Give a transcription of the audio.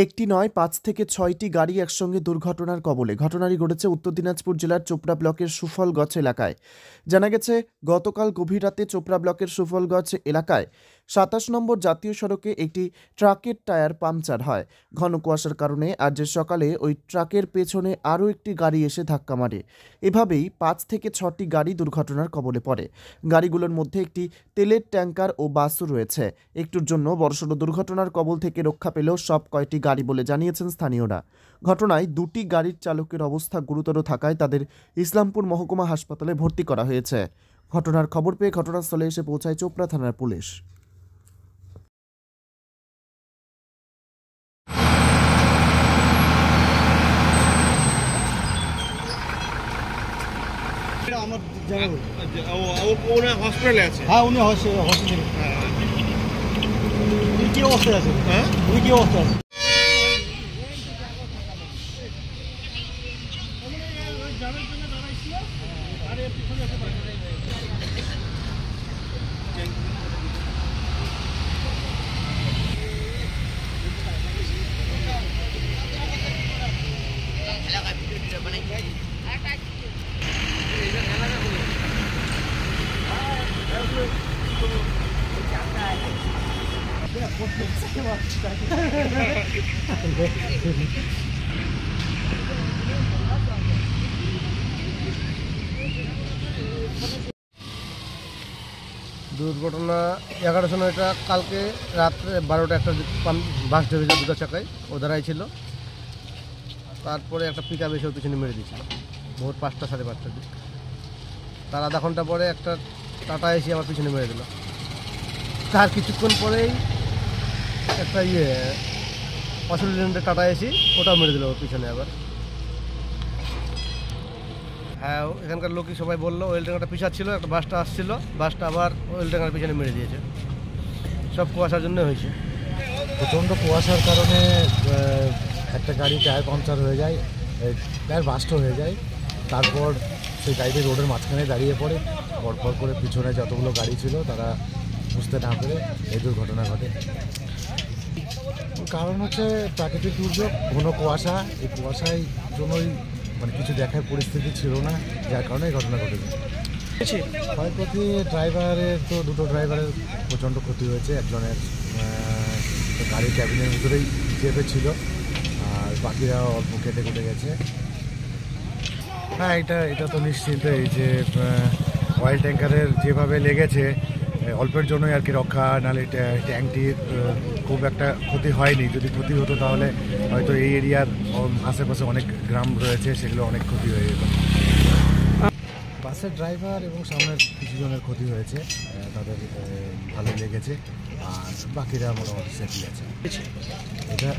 একটি নয় ৫ থেকে ৬টি গাড়ি একসঙ্গে দুর্ঘটনার কবলে। ঘটনাটি ঘটেছে উত্তর দিনাজপুর জেলার চোপড়া ব্লকের সুফলগছ এলাকায়। জানা গেছে, গতকাল গভীর রাতে চোপড়া ব্লকের সুফলগছ এলাকায় ২৭ নম্বর জাতীয় সড়কে একটি ট্রাকের টায়ার পাংচার হয়। ঘন কুয়াশার কারণে আজ সকালে ওই ট্রাকের পেছনে আরও একটি গাড়ি এসে ধাক্কা মারে। এভাবেই ৫ থেকে ৬টি গাড়ি দুর্ঘটনার কবলে পড়ে। গাড়িগুলোর মধ্যে একটি তেলের ট্যাঙ্কার ও বাসও রয়েছে। একটুর জন্য বড়সড় দুর্ঘটনার কবল থেকে রক্ষা পেলেও সব কয়টি গাড়ি বলে জানিয়েছেন স্থানীয়রা। ঘটনায় দুটি গাড়ির চালকের অবস্থা গুরুতর থাকায় তাদের ইসলামপুর মহকুমা হাসপাতালে ভর্তি করা হয়েছে। ঘটনার খবর পেয়ে ঘটনাস্থলে এসে পৌঁছায় চোপড়া থানার পুলিশ। হসপিটালে আছে। হ্যাঁ, উনি হসপিটালে। উনি কি অবস্থায় আছে? হ্যাঁ, উনি কি অবস্থায় আছে? দুর্ঘটনা 11টার সময়, এটা কালকে রাত্রে 12টা একটা বাস ঢেকেছে দুটো চাকায়, ও দাঁড়াই ছিল। তারপরে একটা পিক আপ এসে ওর পিছনে মেরে দিয়েছিল ভোর 5টা সাড়ে 5টার দিক। তার আধা ঘন্টা পরে একটা টাটা এসে আমার পিছনে মেরে দিল। তার কিছুক্ষণ পরেই একটা অসুলিল্যান্ডের টাটা এসি ওটাও মেরে দিল ওর পিছনে আবার। হ্যাঁ, এখানকার লোকই সবাই বললো ওয়েল ট্যাঙ্কারটা পিছাচ্ছিল, ছিল একটা বাসটা আসছিল, বাসটা আবার ওয়েল ট্যাঙ্কার পিছনে মেরে দিয়েছে। সব কুয়াশার জন্য হয়েছে। প্রচণ্ড কুয়াশার কারণে একটা গাড়ি টায়ার পাংচার হয়ে যায়, টায়ার বাস্ট হয়ে যায়। তারপর সেই গাড়িটি রোডের মাঝখানে দাঁড়িয়ে পড়ে। পরপর করে পিছনে যতগুলো গাড়ি ছিল তারা বুঝতে না পেরে এই দুর্ঘটনা ঘটে। কারণ হচ্ছে প্রাকৃতিক দুর্যোগ, ঘন কুয়াশা। এই কুয়াশায় জন্যই কিছু দেখার পরিস্থিতি ছিল না, যার কারণে এই ঘটনা ঘটেছে। ক্ষয়ক্ষতি ড্রাইভারের তো দুটো ড্রাইভারের প্রচণ্ড ক্ষতি হয়েছে। একজনের গাড়ির ক্যাবিনের ভিতরেই চেপে ছিল, আর বাকিরা অল্প কেটে কেটে গেছে। হ্যাঁ, এটা তো নিশ্চিন্ত, এই যে অয়েল ট্যাঙ্কারের যেভাবে লেগেছে অল্পের জন্যই আর কি রক্ষা, নাহলে ট্যাঙ্কটির খুব একটা ক্ষতি হয়নি। যদি ক্ষতি হতো তাহলে হয়তো এই এরিয়ার আশেপাশে অনেক গ্রাম রয়েছে, সেগুলো অনেক ক্ষতি হয়ে যেত। বাসের ড্রাইভার এবং সামনের কিছু জনের ক্ষতি হয়েছে, তাদের ভালো লেগেছে, আর বাকিরা মোটামুটি সেফলি আছে। এটা